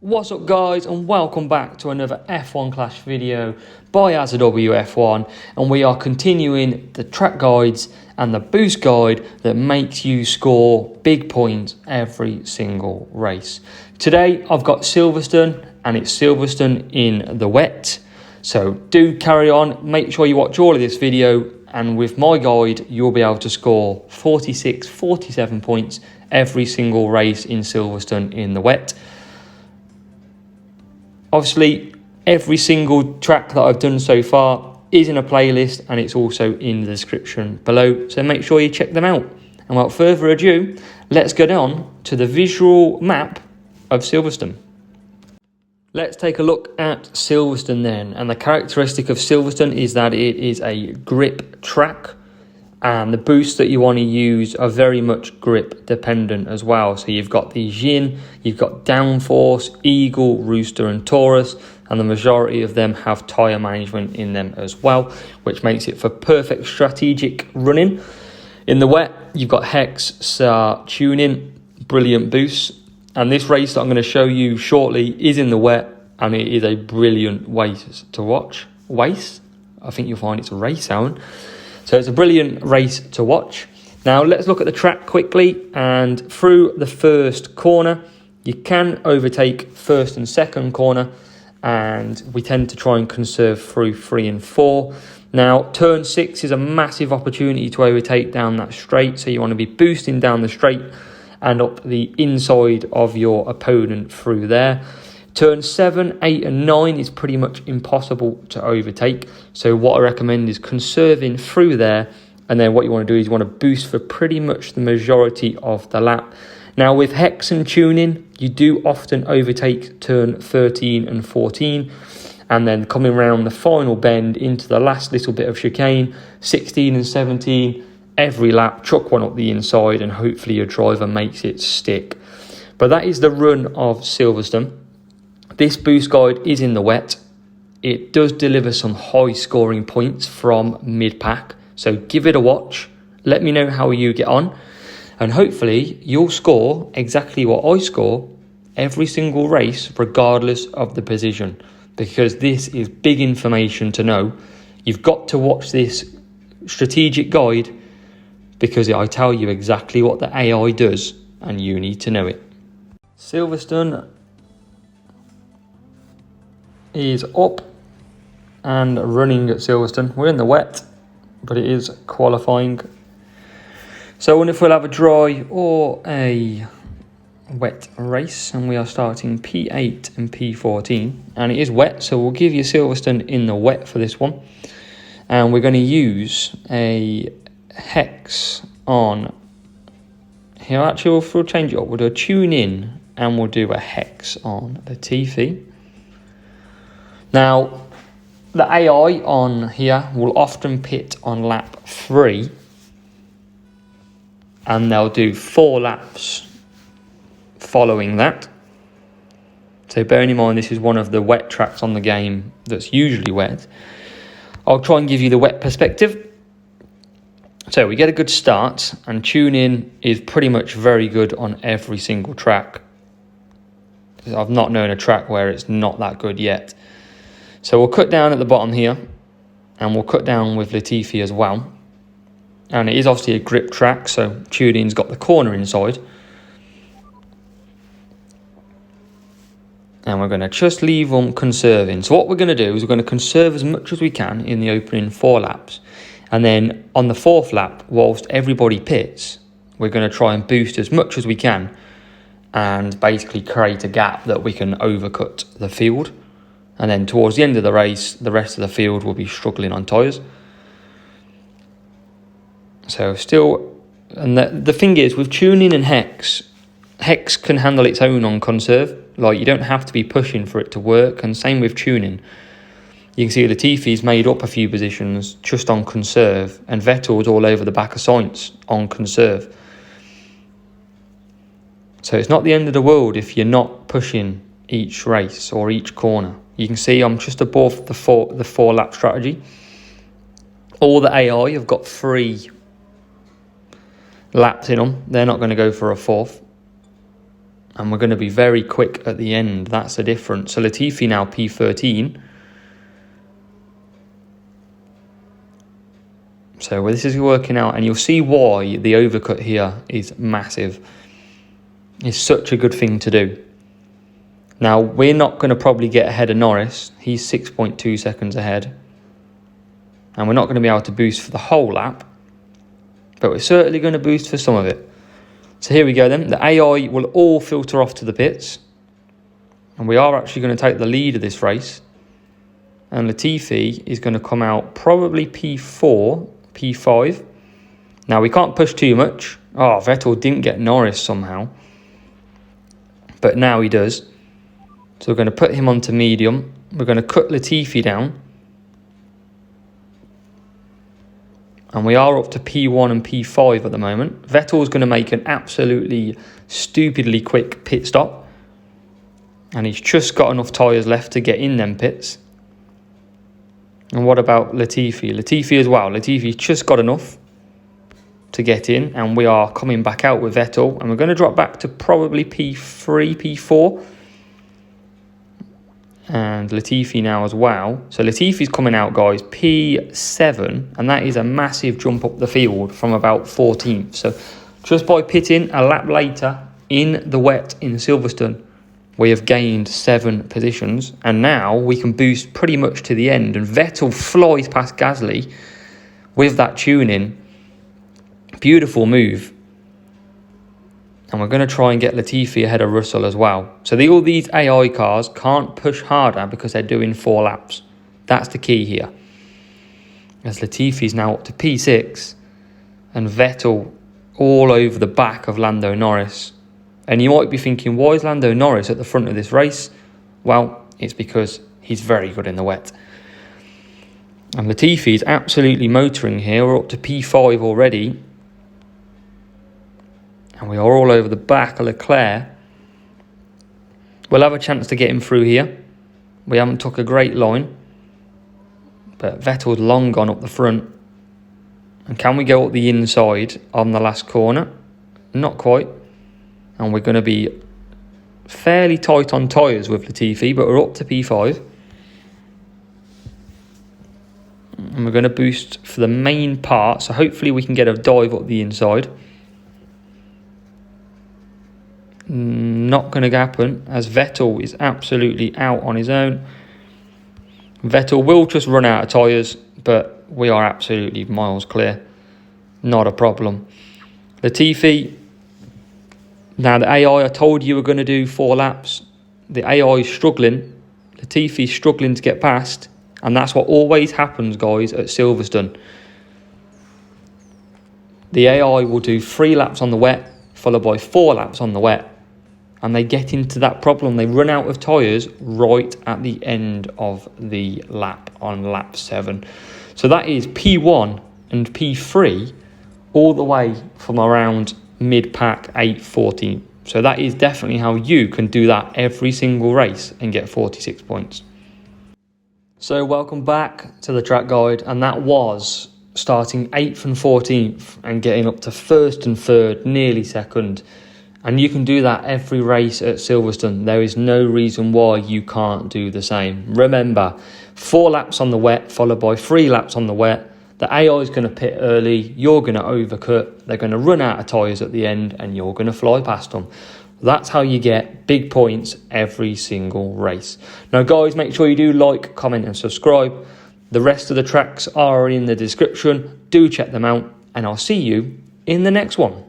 What's up guys, and welcome back to another F1 Clash video by F1, and we are continuing the track guides and the boost guide that makes you score big points every single race. Today I've got Silverstone, and it's Silverstone in the wet, so do carry on, make sure you watch all of this video, and with my guide you'll be able to score 47 points every single race in Silverstone in the wet. Obviously, every single track that I've done so far is in a playlist, and it's also in the description below, so make sure you check them out. And without further ado, let's get on to the visual map of Silverstone. Let's take a look at Silverstone then, and the characteristic of Silverstone is that it is a grip track, and the boosts that you want to use are very much grip dependent as well. So you've got the Jin, you've got Downforce, Eagle, Rooster and Taurus, and the majority of them have tyre management in them as well, which makes it for perfect strategic running. In the wet, you've got Hex, Star, Tuning, brilliant boosts. And this race that I'm going to show you shortly is in the wet, and it is a brilliant race to watch. Race? I think you'll find it's a race, Alan. So it's a brilliant race to watch. Now let's look at the track quickly, and through the first corner, you can overtake first and second corner, and we tend to try and conserve through 3 and 4. Now turn 6 is a massive opportunity to overtake down that straight, so you want to be boosting down the straight and up the inside of your opponent through there. Turn 7, 8 and 9 is pretty much impossible to overtake. So what I recommend is conserving through there. And then what you want to do is you want to boost for pretty much the majority of the lap. Now with Hex and Tuning, you do often overtake turn 13 and 14. And then coming around the final bend into the last little bit of chicane, 16 and 17, every lap, chuck one up the inside and hopefully your driver makes it stick. But that is the run of Silverstone. This boost guide is in the wet. It does deliver some high scoring points from mid-pack. So give it a watch. Let me know how you get on. And hopefully you'll score exactly what I score every single race, regardless of the position. Because this is big information to know. You've got to watch this strategic guide, because I tell you exactly what the AI does and you need to know it. Silverstone is up and running at Silverstone. We're in the wet, but it is qualifying. So I wonder if we'll have a dry or a wet race, and we are starting P8 and P14, and it is wet, so we'll give you Silverstone in the wet for this one. And we're going to use a Hex on here. Actually, we'll change it up. We'll do a Tune In and we'll do a Hex on Latifi. Now, the AI on here will often pit on lap 3, and they'll do 4 laps following that. So bearing in mind this is one of the wet tracks on the game that's usually wet, I'll try and give you the wet perspective. So we get a good start, and Tune In is pretty much very good on every single track. I've not known a track where it's not that good yet. So we'll cut down at the bottom here, and we'll cut down with Latifi as well. And it is obviously a grip track, so Tune In's got the corner inside. And we're going to just leave them conserving. So what we're going to do is we're going to conserve as much as we can in the opening 4 laps. And then on the 4th lap, whilst everybody pits, we're going to try and boost as much as we can and basically create a gap that we can overcut the field. And then towards the end of the race, the rest of the field will be struggling on tyres. So still, and the thing is, with Tune In and Hex, Hex can handle its own on conserve. Like, you don't have to be pushing for it to work. And same with Tune In. You can see Latifi's made up a few positions just on conserve, and Vettel's all over the back of Sainz on conserve. So it's not the end of the world if you're not pushing each race or each corner. You can see I'm just above the four lap strategy. All the AI have got 3 laps in them. They're not going to go for a 4th. And we're going to be very quick at the end. That's the difference. So Latifi now P13. So this is working out, and you'll see why the overcut here is massive. It's such a good thing to do. Now, we're not going to probably get ahead of Norris. He's 6.2 seconds ahead. And we're not going to be able to boost for the whole lap. But we're certainly going to boost for some of it. So here we go then. The AI will all filter off to the pits. And we are actually going to take the lead of this race. And Latifi is going to come out probably P4, P5. Now, we can't push too much. Oh, Vettel didn't get Norris somehow. But now he does. So we're going to put him onto medium. We're going to cut Latifi down. And we are up to P1 and P5 at the moment. Vettel's going to make an absolutely stupidly quick pit stop. And he's just got enough tyres left to get in them pits. And what about Latifi? Latifi as well. Latifi's just got enough to get in. And we are coming back out with Vettel. And we're going to drop back to probably P3, P4. And Latifi now as well. So Latifi's coming out, guys, P7. And that is a massive jump up the field from about 14th. So just by pitting a lap later in the wet in Silverstone, we have gained 7 positions. And now we can boost pretty much to the end. And Vettel flies past Gasly with that tuning. Beautiful move. And we're going to try and get Latifi ahead of Russell as well. So all these AI cars can't push harder because they're doing 4 laps. That's the key here. As Latifi's now up to P6. And Vettel all over the back of Lando Norris. And you might be thinking, why is Lando Norris at the front of this race? Well, it's because he's very good in the wet. And Latifi is absolutely motoring here. We're up to P5 already. And we are all over the back of Leclerc. We'll have a chance to get him through here. We haven't took a great line. But Vettel's long gone up the front. And can we go up the inside on the last corner? Not quite. And we're going to be fairly tight on tyres with Latifi, but we're up to P5. And we're going to boost for the main part. So hopefully we can get a dive up the inside. Not going to happen, as Vettel is absolutely out on his own. Vettel will just run out of tyres, but we are absolutely miles clear. Not a problem. Latifi, now the AI, I told you we're going to do 4 laps. The AI is struggling. Latifi's struggling to get past, and that's what always happens, guys, at Silverstone. The AI will do 3 laps on the wet, followed by 4 laps on the wet. And they get into that problem. They run out of tyres right at the end of the lap on lap 7. So that is P1 and P3 all the way from around mid-pack 8-14. So that is definitely how you can do that every single race and get 46 points. So welcome back to the track guide. And that was starting 8th and 14th and getting up to 1st and 3rd, nearly 2nd. And you can do that every race at Silverstone. There is no reason why you can't do the same. Remember, 4 laps on the wet, followed by 3 laps on the wet. The AI is going to pit early. You're going to overcut. They're going to run out of tyres at the end, and you're going to fly past them. That's how you get big points every single race. Now, guys, make sure you do like, comment, and subscribe. The rest of the tracks are in the description. Do check them out, and I'll see you in the next one.